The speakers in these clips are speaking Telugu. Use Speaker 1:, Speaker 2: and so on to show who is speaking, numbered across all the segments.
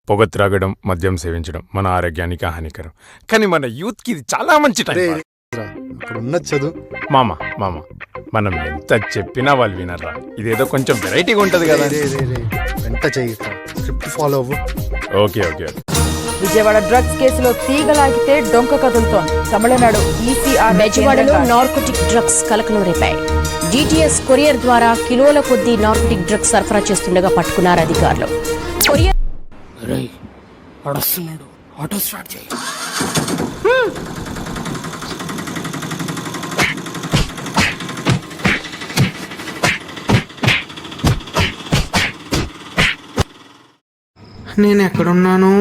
Speaker 1: పొగ త్రాగడం, మద్యం సేవించడం మన ఆరోగ్యానికి హానికరం. కానీ మన యూత్కి ఇది చాలా మంచి టైం.
Speaker 2: చదువు
Speaker 1: మామ మనం ఎంత చెప్పినా వాళ్ళు వినరా. ఇదేదో కొంచెం వెరైటీగా ఉంటది కదా.
Speaker 2: వెంట స్క్రిప్ట్ ఫాలో అవ్వు.
Speaker 1: ఓకే.
Speaker 3: విజయవాడ డ్రగ్స్ కేసులో తీగలాగితే డొంక కదులుతోంది. తమిళనాడు ఈసీఆర్
Speaker 4: బెజవాడలో నార్కోటిక్ డ్రగ్స్ కలకలం రేపాయి. జీటీఎస్ కొరియర్ ద్వారా కిలోల కొద్దీ నార్కోటిక్ డ్రగ్స్ సరఫరా చేస్తుండగా పట్టుకున్నారు అధికారులు. కొరియర్
Speaker 5: ఆటో స్టార్ట్ చేయి. నేను ఎక్కడున్నాను?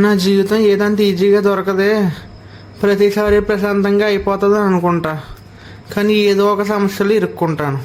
Speaker 5: నా జీవితం ఏదంత ఈజీగా దొరకదే. ప్రతిసారి ప్రశాంతంగా అయిపోతుందని అనుకుంటా, కానీ ఏదో ఒక సమస్యలు ఇరుక్కుంటాను.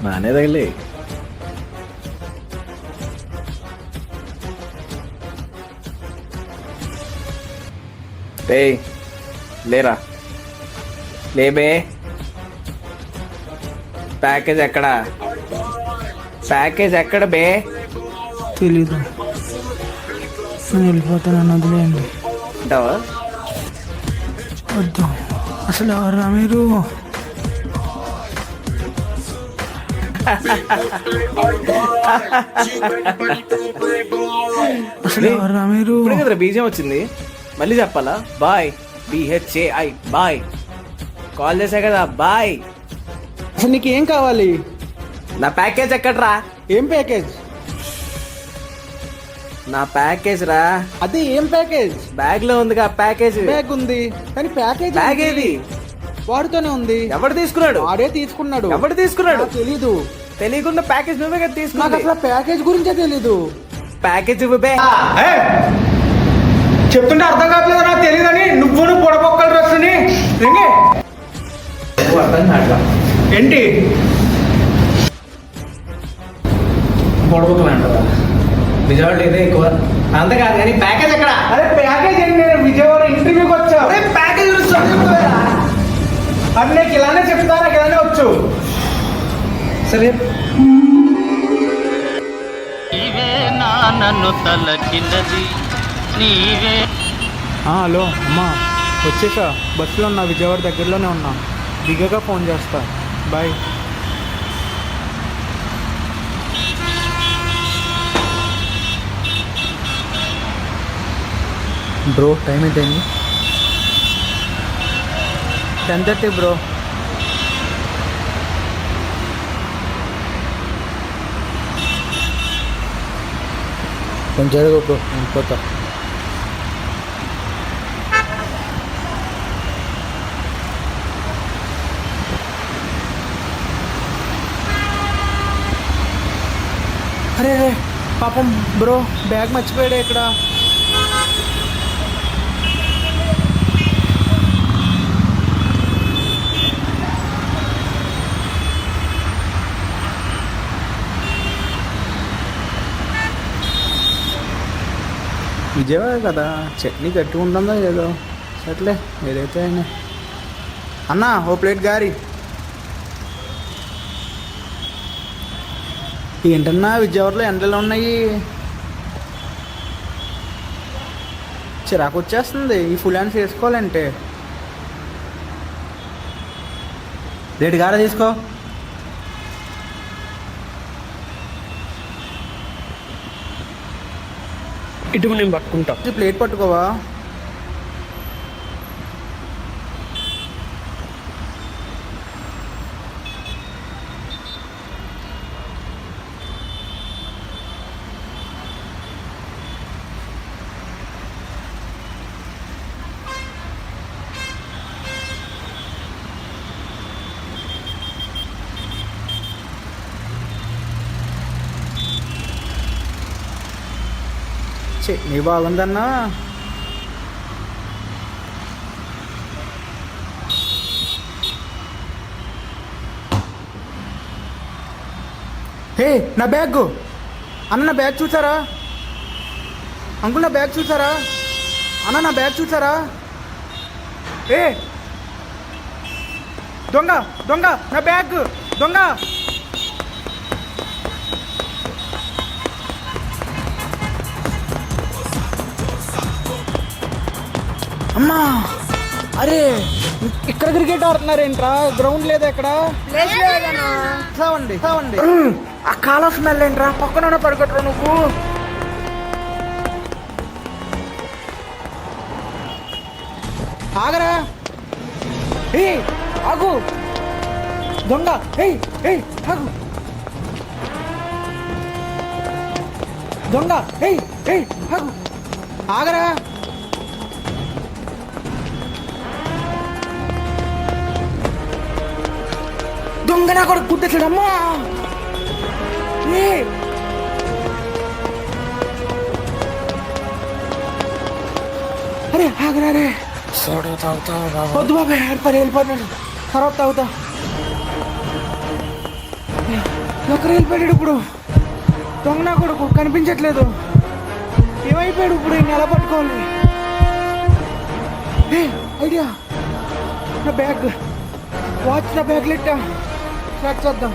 Speaker 6: బాగానే తగిలే. లేరా లేబే. ప్యాకేజ్ ఎక్కడ బే?
Speaker 5: తెలీదు, నేను వెళ్ళిపోతాను. వదిలేయండి.
Speaker 6: అంటావా?
Speaker 5: వద్దు. అసలు ఎవరా మీరు? అసలు ఎవరా మీరు?
Speaker 6: ఇప్పుడే కదా బీజం వచ్చింది, మళ్ళీ చెప్పాలా? Bye, BHAI bye. కాల్ చేసా కదా బాయ్.
Speaker 5: అసలు నీకేం కావాలి?
Speaker 6: నా ప్యాకేజ్ ఎక్కడ్రా?
Speaker 5: ఏం ప్యాకేజ్?
Speaker 6: నా ప్యాకేజ్ రా.
Speaker 5: అదే ఏం ప్యాకేజ్?
Speaker 6: బ్యాగ్ లో ఉందిగా ప్యాకేజ్.
Speaker 5: బ్యాగ్ ఉంది, కానీ ప్యాకేజ్
Speaker 6: బ్యాగ్ ఏది?
Speaker 5: వాడితోనే ఉంది.
Speaker 6: ఎవడు తీసుకున్నాడు?
Speaker 5: వాడే తీసుకున్నాడు.
Speaker 6: ఎవడు తీసుకున్నాడు?
Speaker 5: తెలీదు.
Speaker 6: తెలియకుండా ప్యాకేజ్ నువ్వే కదా
Speaker 5: నాకు
Speaker 6: తీసుకున్నా.
Speaker 5: అసలు ప్యాకేజ్ గురించే తెలీదు.
Speaker 6: ప్యాకేజ్ ఇవ్వబే.
Speaker 5: చెప్తుంటే అర్థం కావట్లేదు. నాకు తెలియదని నువ్వు పొడపొక్కల డ్రెస్ ఏంటి
Speaker 6: పొడపొక్కలంటావా? విజయవాడ ఇదే ఎక్కువ. అంత కాదు కానీ ప్యాకేజ్ ఎక్కడ?
Speaker 5: అరే ప్యాకేజ్ ఏంటి? నేను విజయవాడ ఇంటర్వ్యూకి వచ్చా.
Speaker 6: అరే ప్యాకేజ్
Speaker 5: అది నాకు ఇలానే చెప్తా, నాకు ఇలానే వచ్చు.
Speaker 6: సరే
Speaker 5: హలో అమ్మా, వచ్చేసా. బస్సులో ఉన్నా, విజయవాడ దగ్గరలోనే ఉన్నా. దిగగా ఫోన్ చేస్తా. బాయ్.
Speaker 2: బ్రో టైం ఏంటైంది?
Speaker 5: 10:30 బ్రో.
Speaker 2: కొంచెం జరగ బ్రో, నేను పోతా.
Speaker 5: అరే పాపం బ్రో, బ్యాగ్ మర్చిపోయాడు ఇక్కడ. విజయవాడ కదా, చట్నీ గట్టిగా ఉంటుందో లేదో. సర్లే ఏదైతే అయినా. అన్నా ఓ ప్లేట్ గారి. ఏంటన్నా విజయవాడలో ఎండలు ఉన్నాయి, చిరాకు వచ్చేస్తుంది ఈ ఫుల్ హ్యాండ్స్ వేసుకోవాలంటే.
Speaker 6: రేటు గారా తీసుకో.
Speaker 5: ఇటు నేను పట్టుకుంటా. ప్లేట్ పట్టుకోవా? చట్నీ బాగుందన్నా. హే నా బ్యాగ్ అన్న, నా బ్యాగ్ చూసారా? అంకుల్ నా బ్యాగ్ చూసారా? అన్న నా బ్యాగ్ చూసారా? ఏ దొంగ దొంగ, నా బ్యాగ్ దొంగ! అమ్మా, అరే ఇక్కడ క్రికెట్ ఆడుతున్నారేంట్రా? గ్రౌండ్ లేదా ఇక్కడ? చావండి చావండి. ఆ కాల స్మెల్ ఏంట్రా? పక్కన పడుకోట్రా నువ్వు. ఆగరా, ఏ ఆగు దొంగ, ఏయ్ ఏయ్ ఆగు దొంగ, ఏయ్ ఏయ్ ఆగు, ఆగరా. దొంగ నా కొడుకు గుర్తొచ్చాడమ్మా. అరే ఆగరా రే.
Speaker 2: సోడా తాగుతావా బాబా?
Speaker 5: వద్దు బాబాయ్, వెళ్ళిపోయాడు. తర్వాత తాగుతా. ఎక్కడ వెళ్ళిపోయాడు ఇప్పుడు? దొంగ నా కొడుకు కనిపించట్లేదు. ఏమైపోయాడు ఇప్పుడు? ఎలా పట్టుకోవాలి? ఐడియా, నా బ్యాగ్, వాచ్ నా బ్యాగ్ లెట్టా ట్రాక్ చేద్దాం.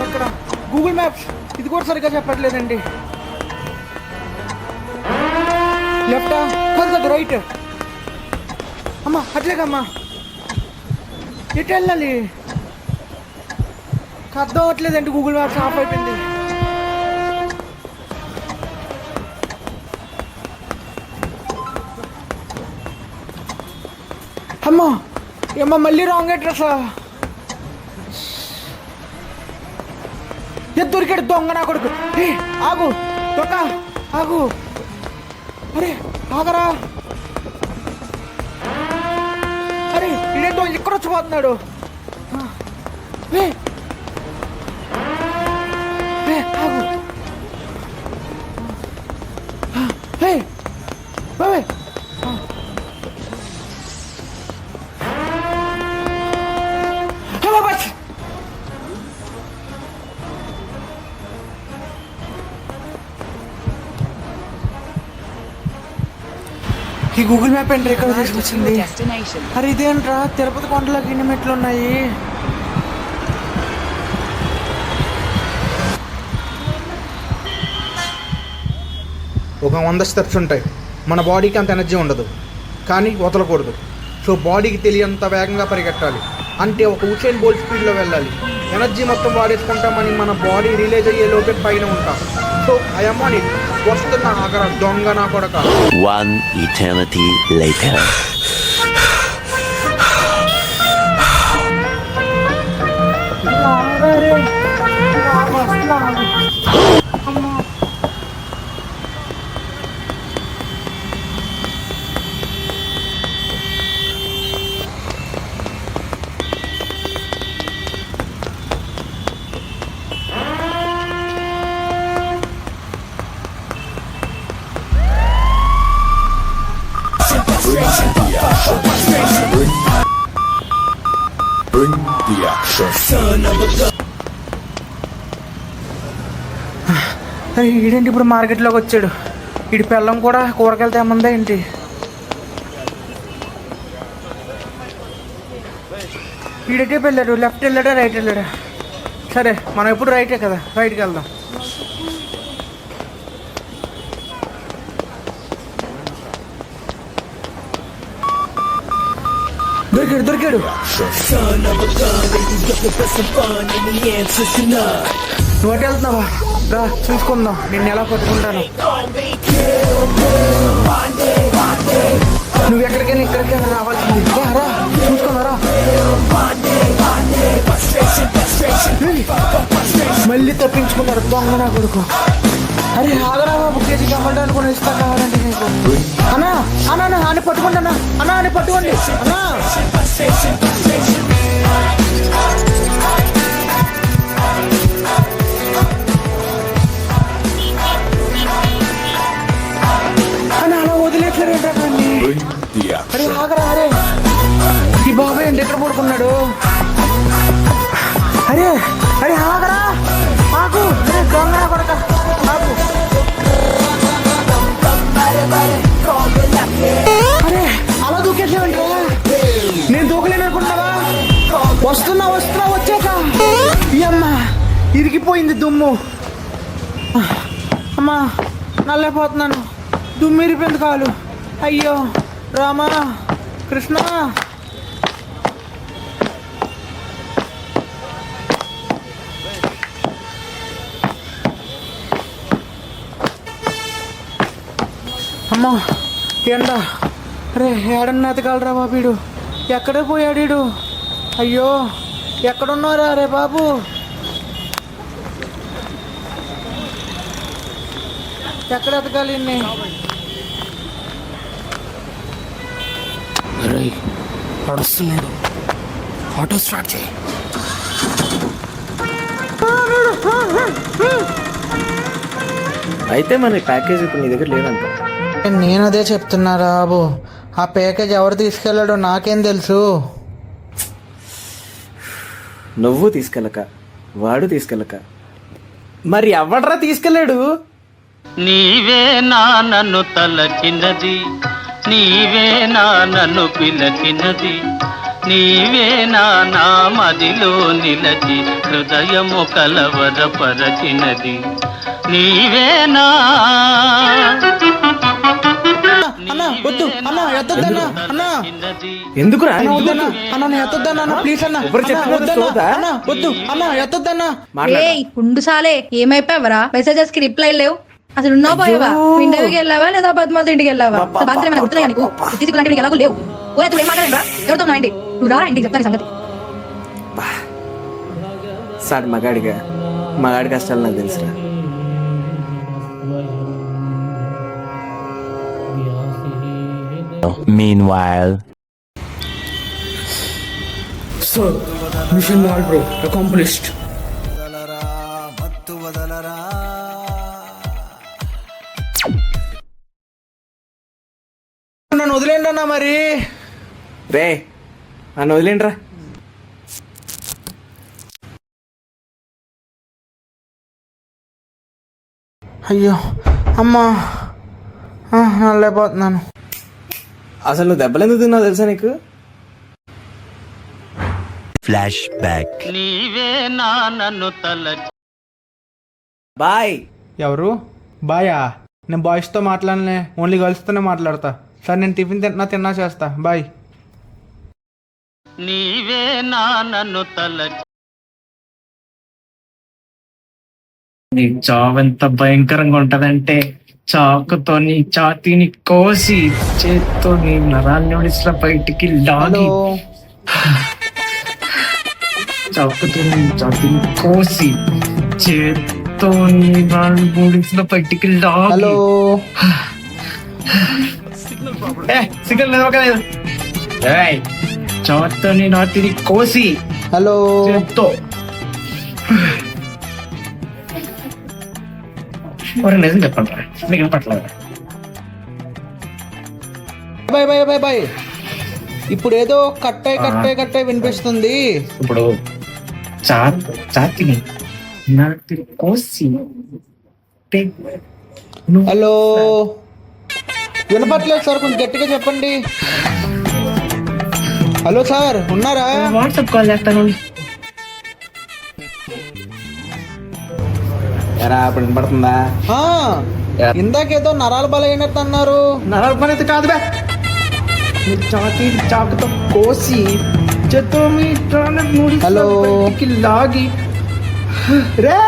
Speaker 5: ఎక్కడ? గూగుల్ మ్యాప్స్ ఇది కూడా సరిగ్గా చెప్పట్లేదండి. లెఫ్టా కాదు, రైట్. అమ్మా అట్లేకమ్మా, ఎటు వెళ్ళాలి? అర్థం అవ్వట్లేదండి. గూగుల్ మ్యాప్స్ ఆఫ్ అయిపోయింది. అమ్మా ఏమ్మా, మళ్ళీ రాంగ్ అడ్రస్. దొరికాడు దొంగ నా కొడుకు. ఆగు దొంగ, ఆగు. అరే ఆగరా. అరే ఇదేంటో ఇక్కడ వచ్చిపోతున్నాడు. ఆగు. బాబాయ్ ఈ గూగుల్ మ్యాప్ ఏంటి ఎక్కడ తీసుకొచ్చింది? అరే ఇదేంట్రా, తిరుపతి కొండలోకి ఇన్ని మెట్లు ఉన్నాయి. ఒక 100 స్టెప్స్ ఉంటాయి. మన బాడీకి అంత ఎనర్జీ ఉండదు, కానీ వదలకూడదు. సో బాడీకి తెలియంత వేగంగా పరిగెట్టాలి. అంటే ఒక ఉసేన్ బోల్ట్ స్పీడ్లో వెళ్ళాలి. ఎనర్జీ మొత్తం వాడేసుకుంటామని మన బాడీ రిలీజ్ అయ్యే లోపే పైన ఉంటాం. So I'm on it. వస్తున్నా ఆగరా దొంగ నా కొడక.
Speaker 7: One eternity later.
Speaker 1: Bring the action.
Speaker 5: ఈడేంటి ఇప్పుడు మార్కెట్లోకి వచ్చాడు? ఇటు పిల్లం కూడా కూరగాయలు తేమందా ఏంటి? ఈడటే వెళ్ళాడు, లెఫ్ట్ వెళ్ళాడా రైట్ వెళ్ళాడా? సరే మనం ఎప్పుడు రైటే కదా, రైట్కి వెళ్దాం. దొరికాడు దొరికాడు. నువ్వు అటు వెళ్తున్నావా? రా చూసుకుందాం, నేను ఎలా పట్టుకుంటాను. నువ్వు ఎక్కడికైనా ఇక్కడికైనా రావాల్సింది. రా చూసుకున్నారా? మళ్ళీ తప్పించుకున్నాడు దొంగ నా కొడుకు. అరే ఆగరా బాబు, కేజీ కమ్మటి అనుకుని ఇస్తా కావాలంటే నీకు. అన్నా అన్నా అని పట్టుకోండి అన్నా, అన్నా అని పట్టుకోండి అన్నా. అరే ఆగరా అరే, ఈ బాబాయ్ ఏంటి ఎక్కడ పడుకున్నాడు? అరే అరే ఆగరా, ఆగు, అరే దొంగరా కొడక, ఆగు. అరే అలా దూకేసావంటే నేను దూకలేను అనుకుంటున్నావా? వస్తున్నా వస్తున్నా వచ్చాక ఈ అమ్మ ఇరిగిపోయింది దుమ్ము. అమ్మా నల్లైపోతున్నాను, దుమ్ము ఇరిపోయింది కాలు. అయ్యో రామా కృష్ణ. అమ్మా ఎండ, రే ఏడన్నా ఎతకాలరా బాబు, వీడు ఎక్కడే పోయాడు వీడు? అయ్యో ఎక్కడున్నారా రే బాబు? ఎక్కడ ఎతకాలి ఇన్ని?
Speaker 2: నడుస్తున్నాడు, ఆటో స్టార్ట్ చేయి.
Speaker 6: అయితే మన ప్యాకేజ్ ఇప్పుడు నీ దగ్గర లేదంట.
Speaker 5: నేను అదే చెప్తున్నారా బాబు, ఆ ప్యాకేజ్ ఎవరు తీసుకెళ్ళాడో నాకేం తెలుసు.
Speaker 6: నువ్వు తీసుకెళ్ళక, వాడు తీసుకెళ్ళక, మరి ఎవడ్రా తీసుకెళ్ళాడు?
Speaker 8: నీవే నా నన్ను తలచినది, నీవే నా నన్ను పిలచినది, నీవే నా మదిలో నిలచి హృదయము కలవరపరచినది, నీవే నా.
Speaker 5: అన్నా వద్దు అన్నా, ఎత్తొద్దన్నా అన్నా,
Speaker 6: ఎందుకురా?
Speaker 5: అన్నా వద్దన్నా అన్నా, నేను ఎత్తొద్దన్నా అన్నా, ప్లీజ్ అన్నా,
Speaker 6: ఎవరు చెప్పినా
Speaker 5: వద్దన్నా
Speaker 6: వద్దా?
Speaker 5: అన్నా, వద్దు అన్నా, ఎత్తొద్దన్నా.
Speaker 6: మాట్లాడు.
Speaker 9: ఉండు సాలే, ఏమైపోయావరా? మెసేజెస్ కి రిప్లై లేవు. అసలు ఉన్నావు పోయావా? ఇంటర్వ్యూకి వెళ్ళావా లేదా పద్మావతి ఇంటికి వెళ్ళావా? బాధ్యత ఏమైనా గుర్తున్నాయా నీకు? తీసుకులాంటి ఎలాగో లేవు. ఓ ఏం మాట్లాడరా? ఎవరితో ఉన్నావు? నువ్వు రా ఇంటికి చెప్తాను సంగతి.
Speaker 6: సార్ మగాడిగా మగాడి కష్టాలు నాకు తెలుసురా.
Speaker 7: Meanwhile.
Speaker 2: So mission all bro accomplished.
Speaker 5: నన్ను వదిలేండి అన్నా మరి.
Speaker 6: రే నన్ను వదిలేండిరా.
Speaker 5: అయ్యో అమ్మా నల్లైపోతున్నాను.
Speaker 6: అసలు నువ్వు దెబ్బలు ఎందుకు తిన్నావు తెలుసా నీకు?
Speaker 7: Flashback.
Speaker 8: నీవే నా నన్ను తలచి.
Speaker 6: బాయ్.
Speaker 5: ఎవరు బాయా? నేను బాయ్స్తో మాట్లాడలే, ఓన్లీ గర్ల్స్తోనే మాట్లాడతా. సార్ నేను టిఫిన్ తిన్నా చేస్తా, బాయ్.
Speaker 8: నీవే నా నన్ను తలచి.
Speaker 10: నీ చావు ఎంత భయంకరంగా ఉంటదంటే, చాకుతో నీ ఛాతీని కోసి చేత్తో నీ నరాన్ని ఒడిస్లా బయటికి లాగి, చాకుతో నీ ఛాతీని కోసి చేత్తో నీ నరాన్ని ఒడిస్లా బయటికి లాగి.
Speaker 5: హలో
Speaker 10: సిగ్నల్ లేదు. చాకుతో నీ నాటిని కోసి
Speaker 5: హలో
Speaker 10: చేత్తో నిజం చెప్పండి, మీకు పట్ల
Speaker 5: బాయ్ బాయ్ బాయ్ బాయ్. ఇప్పుడు ఏదో కట్టాయి వినిపిస్తుంది.
Speaker 10: ఇప్పుడు చాతిని నాటి కోసి
Speaker 5: హలో వినపట్లేదు సార్, కొంచెం గట్టిగా చెప్పండి. హలో సార్ ఉన్నారా?
Speaker 10: వాట్సాప్ కాల్ చేస్తాను.
Speaker 6: ఎరా ఇప్పుడు వినపడుతుందా?
Speaker 5: ఇందాకేదో నరాలు బలైనట్టు అన్నారు.
Speaker 6: నరాల పని అయితే కాదు బే. నీ చాతి చాకుతో కోసి చేత్తో మీ
Speaker 5: హలో
Speaker 6: లాగి రే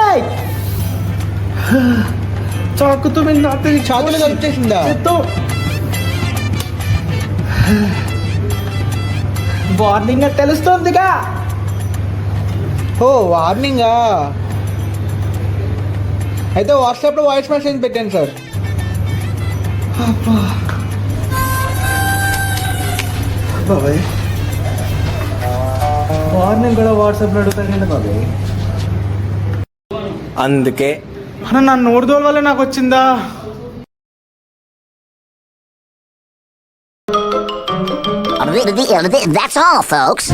Speaker 6: చాకుతో మీ నాటిని
Speaker 5: చాతులు కలిపేసిందా?
Speaker 6: వార్నింగ్ తెలుస్తుందిగా.
Speaker 5: ఓ వార్నింగా? అయితే వాట్సాప్లో వాయిస్ మెసేజ్ పెట్టాను సార్.
Speaker 6: బాబాయ్ వార్నింగ్ కూడా వాట్సాప్లో అడుగుతాను బాబాయ్. అందుకే
Speaker 5: అన్న నా నోరుదోల వల్ల నాకు వచ్చిందా?
Speaker 11: That's all, folks.